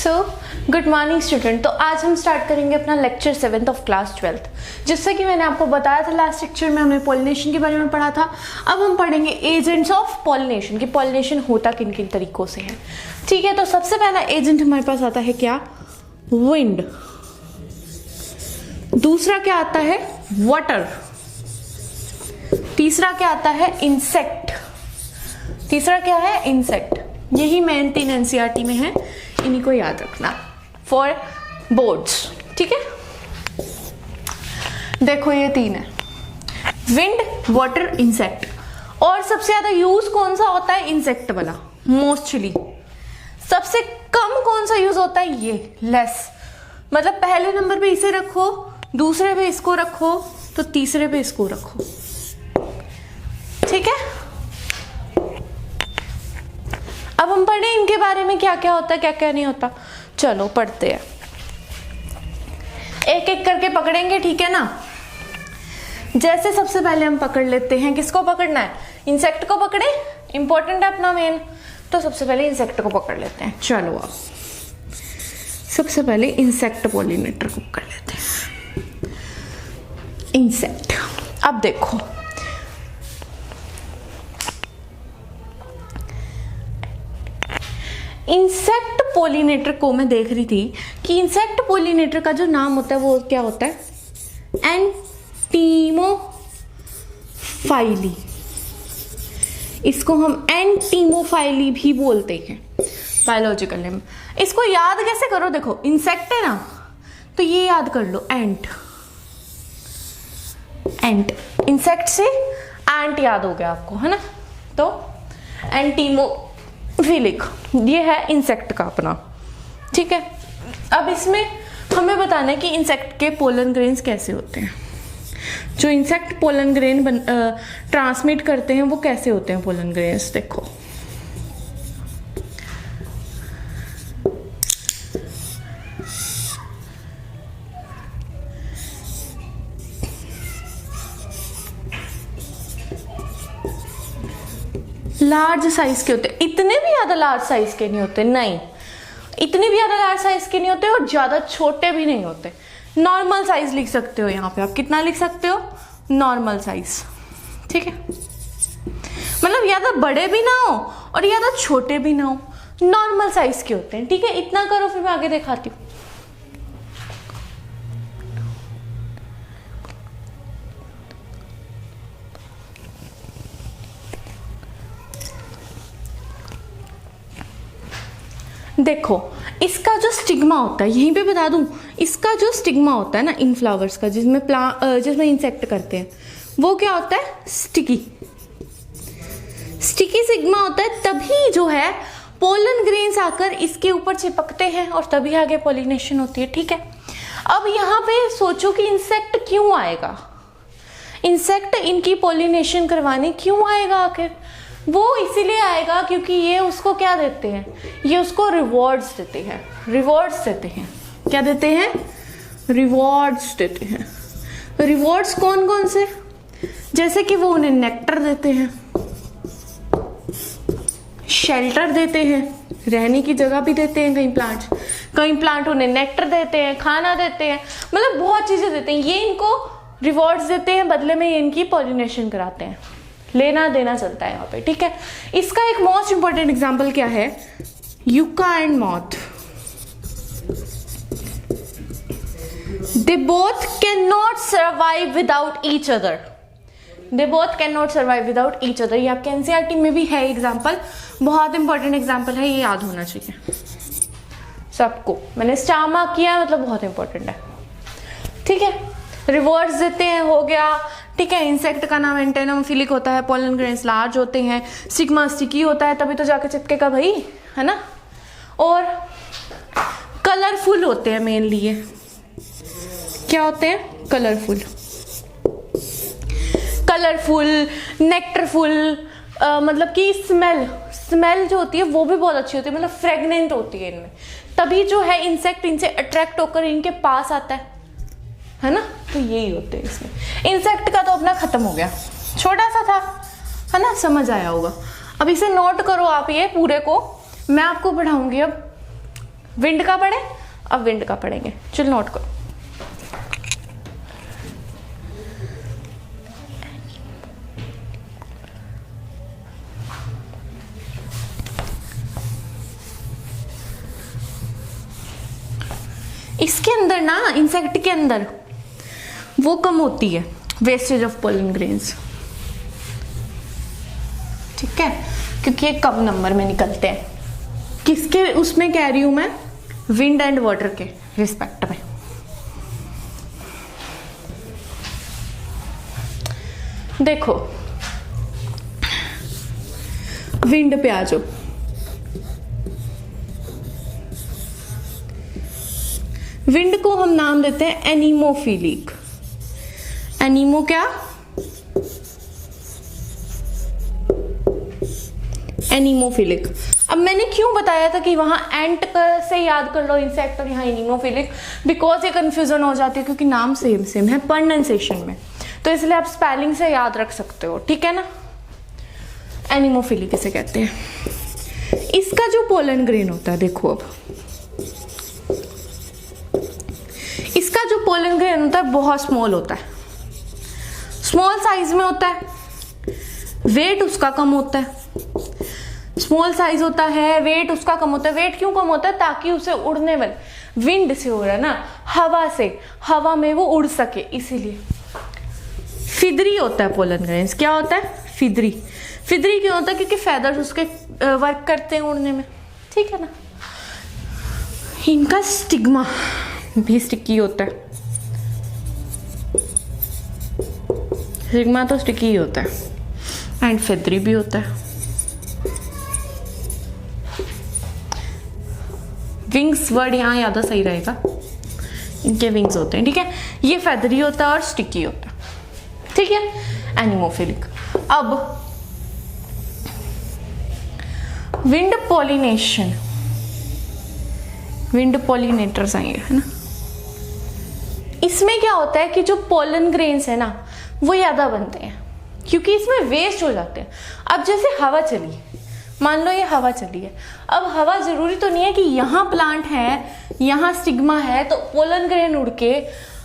So good morning student. तो आज हम स्टार्ट करेंगे अपना lecture 7th of class 12th। जैसा कि मैंने आपको बताया था लास्ट लेक्चर में हमने पॉलिनेशन के बारे में पढ़ा था। अब हम पढ़ेंगे एजेंट्स ऑफ पॉलिनेशन कि पॉलिनेशन होता किन किन तरीकों से है। ठीक है, तो सबसे पहला एजेंट हमारे पास आता है क्या? विंड। दूसरा क्या आता है? वाटर। तीसरा क्या आता है? इंसेक्ट। तीसरा क्या है? इंसेक्ट। यही मेन 3 एनसीईआरटी में है, इन्हीं को याद रखना फॉर बोर्ड्स। ठीक है, देखो ये 3 है, विंड, वाटर, इंसेक्ट। और सबसे ज्यादा यूज कौन सा होता है? इंसेक्ट वाला मोस्टली। सबसे कम कौन सा यूज होता है? ये लेस। मतलब पहले नंबर पे इसे रखो, दूसरे पे इसको रखो, तो तीसरे पे इसको रखो। ठीक है, अब हम पढ़े इनके बारे में, क्या क्या होता है क्या क्या नहीं होता। चलो पढ़ते हैं, एक एक करके पकड़ेंगे। ठीक है ना? जैसे सबसे पहले हम पकड़ लेते हैं, किसको पकड़ना है? इंसेक्ट को पकड़े, इंपॉर्टेंट है अपना मेन। तो सबसे पहले इंसेक्ट को पकड़ लेते हैं। चलो अब सबसे पहले इंसेक्ट पॉलिनेटर को पकड़ लेते हैं। इंसेक्ट, अब देखो इंसेक्ट पॉलिनेटर को मैं देख रही थी कि इंसेक्ट पॉलिनेटर का जो नाम होता है वो क्या होता है? एंटीमोफाइली। इसको हम एंटीमोफाइली भी बोलते हैं बायोलॉजिकल नेम। इसको याद कैसे करो? देखो इंसेक्ट है ना, तो ये याद कर लो, एंट। एंट, इंसेक्ट से एंट याद हो गया आपको, है ना? तो एंटीमोफिलिक ये है इंसेक्ट का अपना। ठीक है, अब इसमें हमें बताना है कि इंसेक्ट के पोलन ग्रेन्स कैसे होते हैं। जो इंसेक्ट पोलन ग्रेन ट्रांसमिट करते हैं वो कैसे होते हैं पोलन ग्रेन्स? देखो लार्ज साइज के होते हैं, इतने भी ज्यादा लार्ज साइज के नहीं होते, नहीं इतने भी ज्यादा लार्ज साइज के नहीं होते और ज्यादा छोटे भी नहीं होते। नॉर्मल साइज लिख सकते हो यहाँ पे आप। कितना लिख सकते हो? Normal size. ठीक है, मतलब ज्यादा बड़े भी ना हो और ज्यादा छोटे भी ना हो, नॉर्मल साइज के होते हैं। ठीक है, इतना करो, फिर मैं आगे दिखाती हूँ। देखो इसका जो स्टिग्मा होता है, यहीं पे बता दूं, इसका जो स्टिग्मा होता है ना इन फ्लावर्स का, जिसमें इंसेक्ट करते हैं, वो क्या होता है? स्टिकी। स्टिकी स्टिग्मा होता है, तभी जो है पोलन ग्रेन्स आकर इसके ऊपर चिपकते हैं और तभी आगे पॉलिनेशन होती है। ठीक है, अब यहाँ पे सोचो कि इंसेक्ट क्यों आएगा? इंसेक्ट इनकी पॉलिनेशन करवाने क्यों आएगा आखिर? वो इसीलिए आएगा क्योंकि ये उसको क्या देते हैं? ये उसको रिवॉर्ड्स देते हैं। रिवॉर्ड्स देते हैं, क्या देते हैं? रिवॉर्ड्स देते हैं। रिवॉर्ड्स कौन कौन से? जैसे कि वो उन्हें नेक्टर देते हैं, शेल्टर देते हैं, रहने की जगह भी देते हैं। कई प्लांट उन्हें नेक्टर देते हैं, खाना देते हैं, मतलब बहुत चीजें देते हैं। ये इनको रिवॉर्ड्स देते हैं, बदले में ये इनकी पॉलिनेशन कराते हैं। लेना देना चलता है यहाँ पे। ठीक है, इसका एक मोस्ट इंपॉर्टेंट एग्जांपल क्या है? Yucca and moth. They both can not survive without each other. They both can not survive without each other. ये आपके एनसीईआरटी में भी है एग्जाम्पल, बहुत इंपॉर्टेंट एग्जाम्पल है, ये याद होना चाहिए सबको। मैंने स्टार मार्क किया, मतलब बहुत इंपॉर्टेंट है। ठीक है, रिवॉर्ड्स देते हैं, हो गया। ठीक है, इंसेक्ट का नाम एंटेनोफिलिक होता है, पोलन ग्रेन्स लार्ज होते हैं, स्टिग्मा स्टिकी होता है, तभी तो जाके चिपकेगा भाई, है ना? और कलरफुल होते हैं मेनली। ये क्या होते हैं? कलरफुल। कलरफुल, नेक्टरफुल, मतलब कि स्मेल जो होती है वो भी बहुत अच्छी होती है, मतलब फ्रेगनेंट होती है इनमें, तभी जो है इंसेक्ट इनसे अट्रैक्ट होकर इनके पास आता है ना? तो यही होते हैं इसमें। इंसेक्ट का तो अपना खत्म हो गया, छोटा सा था, है ना? समझ आया होगा। अब इसे नोट करो आप, ये पूरे को मैं आपको पढ़ाऊंगी अब विंड का पढ़े, अब विंड का पढ़ेंगे। चल नोट करो। इसके अंदर ना, इंसेक्ट के अंदर वो कम होती है, वेस्टेज ऑफ पोलन ग्रेन्स, ठीक है, क्योंकि ये कम नंबर में निकलते हैं। किसके उसमें कह रही हूं मैं, विंड एंड वाटर के रिस्पेक्ट में। देखो विंड पे आ जाओ। विंड को हम नाम देते हैं एनीमोफिलिक। एनीमो क्या, एनीमोफिलिक। अब मैंने क्यों बताया था कि वहां एंट से याद कर लो इंसेक्ट और यहाँ एनीमोफिलिक, बिकॉज ये कंफ्यूजन हो जाती है क्योंकि नाम सेम सेम है प्रोनाउंसिएशन में, तो इसलिए आप स्पेलिंग से याद रख सकते हो, ठीक है ना। एनीमोफिलिक इसे कहते हैं। इसका जो पोलन ग्रेन होता है, देखो अब इसका जो पोलन ग्रेन होता है बहुत स्मॉल होता है, स्मॉल साइज में होता है, वेट उसका कम होता है। स्मॉल साइज होता है, वेट उसका कम होता है। वेट क्यों कम होता है, ताकि उसे उड़ने वाले, विंड से हो रहा है ना, हवा से, हवा में वो उड़ सके, इसीलिए। फिदरी होता है पोलन ग्रेन्स। क्या होता है, फिदरी। फिदरी क्यों होता है, क्योंकि फेदर्स उसके वर्क करते हैं उड़ने में, ठीक है ना। इनका स्टिग्मा भी स्टिकी होता है, स्टिग्मा तो स्टिकी ही होता है, एंड फिदरी भी होता है। विंग्स वर्ड यहाँ ज़्यादा सही रहेगा, इनके विंग्स होते हैं, ठीक है। ये फेदरी होता है और स्टिकी होता है, ठीक है, एनीमोफिलिक। अब विंड पॉलिनेशन, विंड पॉलिनेटर्स आएंगे, है ना। इसमें क्या होता है कि जो पोलन ग्रेन्स है ना, वो ज़्यादा बनते हैं क्योंकि इसमें वेस्ट हो जाते हैं। अब जैसे हवा चली, मान लो ये हवा चली है, अब हवा जरूरी तो नहीं है कि यहाँ प्लांट है, यहाँ स्टिग्मा है, तो पोलन ग्रेन उड़ के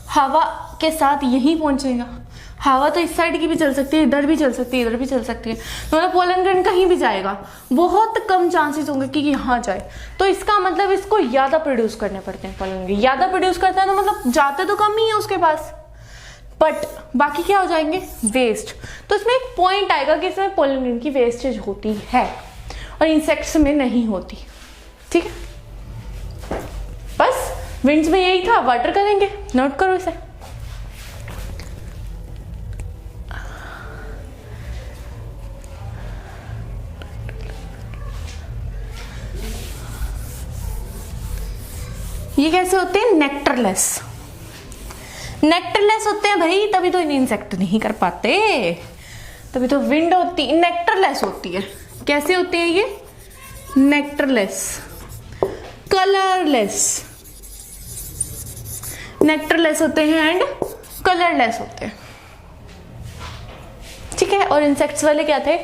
हवा के साथ यहीं पहुंचेगा। हवा तो इस साइड की भी चल सकती है, इधर भी चल सकती है, इधर भी चल सकती है, तो मतलब पोलन ग्रेन कहीं भी जाएगा, बहुत कम चांसेस होंगे कि यहाँ जाए। तो इसका मतलब इसको ज़्यादा प्रोड्यूस करने पड़ते हैं, पोलन ग्रेन ज़्यादा प्रोड्यूस करते हैं, तो मतलब जाते तो कम ही है उसके पास, बट बाकी क्या हो जाएंगे, वेस्ट। तो इसमें एक पॉइंट आएगा कि इसमें पोलन ग्रेन की वेस्टेज होती है और इंसेक्ट्स में नहीं होती, ठीक है। बस विंड्स में यही था, वाटर करेंगे, नोट करो इसे। ये कैसे होते हैं, नेक्टरलेस। नेक्टरलेस होते हैं भाई, तभी तो इन्हें इंसेक्ट नहीं कर पाते, तभी तो विंड होती, नेक्टरलेस होती है। कैसे होते हैं ये, नेक्टरलेस, कलरलेस। नेक्टरलेस होते हैं एंड कलरलेस होते हैं, ठीक है। और इंसेक्ट्स वाले क्या थे,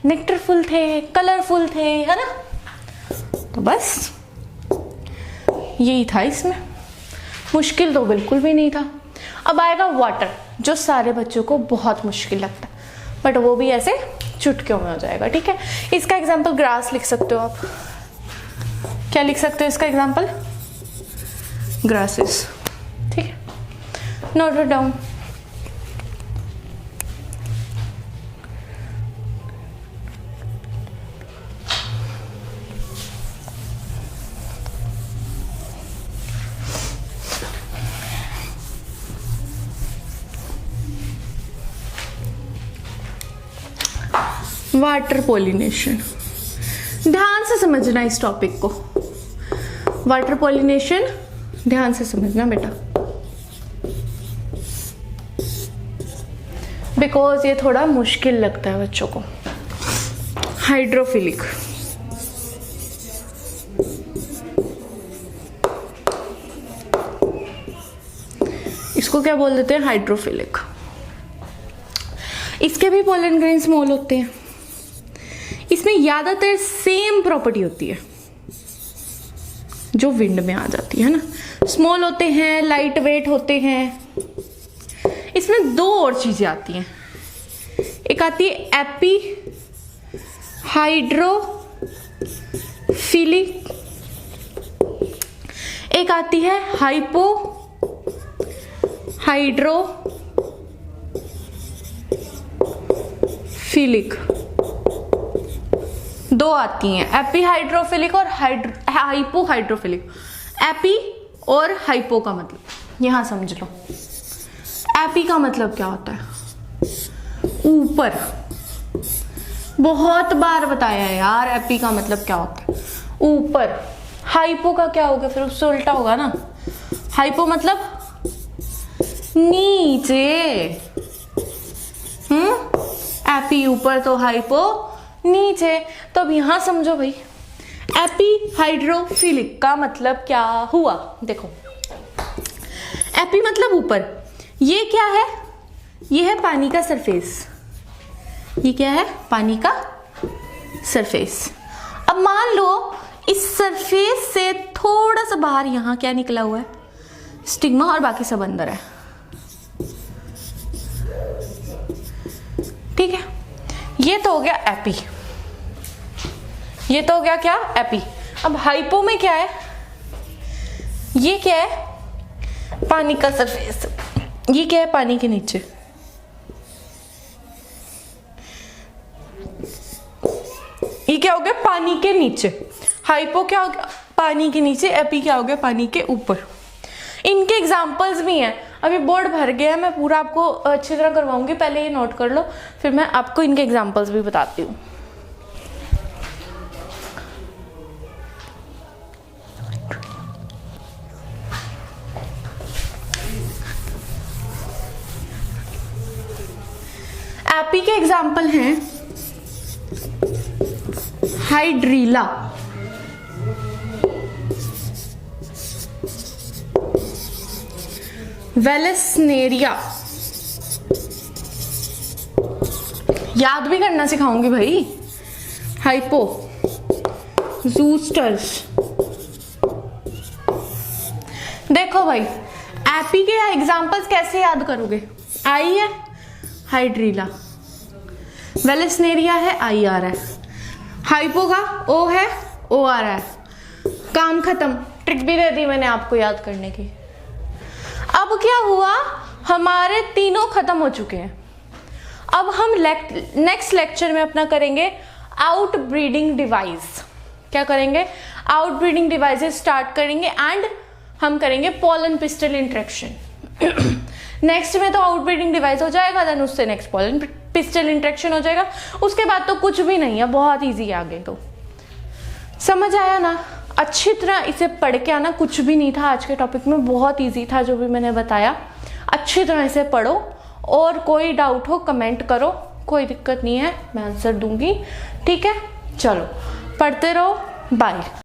नेक्टरफुल थे, कलरफुल थे, है ना। तो बस यही था, इसमें मुश्किल तो बिल्कुल भी नहीं था। अब आएगा वाटर, जो सारे बच्चों को बहुत मुश्किल लगता है, बट वो भी ऐसे चुटकियों में हो जाएगा, ठीक है। इसका एग्जाम्पल ग्रास लिख सकते हो आप। क्या लिख सकते हो इसका एग्जाम्पल, ग्रासेस, ठीक है। Note it down. Water pollination, ध्यान से समझना इस टॉपिक को। वाटर पॉलिनेशन ध्यान से समझना बेटा, बिकॉज ये थोड़ा मुश्किल लगता है बच्चों को। हाइड्रोफिलिक, इसको क्या बोल देते हैं, हाइड्रोफिलिक। इसके भी पोलन ग्रेन स्मॉल होते हैं। इसमें ज्यादातर सेम प्रॉपर्टी होती है जो विंड में आ जाती है ना। स्मॉल होते हैं, लाइट वेट होते हैं। इसमें दो और चीजें आती हैं, एक आती है एपी हाइड्रोफिलिक, एक आती है हाइपो हाइड्रोफिलिक। दो आती हैं, एपी हाइड्रोफिलिक और हाइपो हाइड्रोफिलिक। एपी और हाइपो का मतलब यहां समझ लो। एपी का मतलब क्या होता है? ऊपर। बहुत बार बताया है यार, एपी का मतलब क्या होता है? ऊपर। हाइपो का क्या होगा? फिर उससे उल्टा होगा ना। हाइपो मतलब नीचे। एपी ऊपर तो हाइपो नीचे। तो अब यहां समझो भाई, एपी हाइड्रोफिलिक का मतलब क्या हुआ? देखो, एपी मतलब ऊपर। ये क्या है? ये है पानी का सरफेस। ये क्या है? पानी का सरफेस। अब मान लो इस सरफेस से थोड़ा सा बाहर यहां क्या निकला हुआ है? स्टिग्मा, और बाकी सब अंदर है। ठीक है, ये तो हो गया एपी। ये तो हो गया क्या? एपी। अब हाइपो में क्या है? ये क्या है? पानी का सरफेस। ये क्या है? पानी के नीचे। ये क्या हो गया? पानी के नीचे। हाइपो क्या हो गया? पानी के नीचे। एपी क्या हो गया? पानी के ऊपर। इनके एग्जाम्पल्स भी हैं। अभी बोर्ड भर गया है, मैं पूरा आपको अच्छी तरह करवाऊंगी, पहले ये नोट कर लो, फिर मैं आपको इनके एग्जाम्पल्स भी बताती हूँ। एपी के एग्जाम्पल हैं हाइड्रीला, वेलेस्नेरिया। याद भी करना सिखाऊंगी भाई। हाइपो, जूस्टर्स। देखो भाई, एपी के एग्जाम्पल्स कैसे याद करोगे? आई है हाइड्रीला, वेलेस्नेरिया है, आई आ रहा है। हाइपो का ओ है, ओ आ रहा है। काम खत्म। ट्रिक भी दे दी मैंने आपको याद करने की। अब क्या हुआ? हमारे तीनों खत्म हो चुके हैं। अब हम नेक्स्ट लेक्चर में अपना करेंगे आउट ब्रीडिंग डिवाइस। क्या करेंगे? आउट ब्रीडिंग डिवाइसेस स्टार्ट करेंगे एंड हम करेंगे पोलन पिस्टल इंटरेक्शन। नेक्स्ट में तो आउट ब्रीडिंग डिवाइस हो जाएगा, देन उससे नेक्स्ट पोलन पिस्टल इंटरेक्शन हो जाएगा। उसके बाद तो कुछ भी नहीं है, बहुत ईजी है आगे। तो समझ आया ना? अच्छी तरह इसे पढ़ के आना। कुछ भी नहीं था आज के टॉपिक में, बहुत इजी था जो भी मैंने बताया। अच्छी तरह इसे पढ़ो, और कोई डाउट हो कमेंट करो, कोई दिक्कत नहीं है, मैं आंसर दूंगी। ठीक है, चलो पढ़ते रहो। बाय।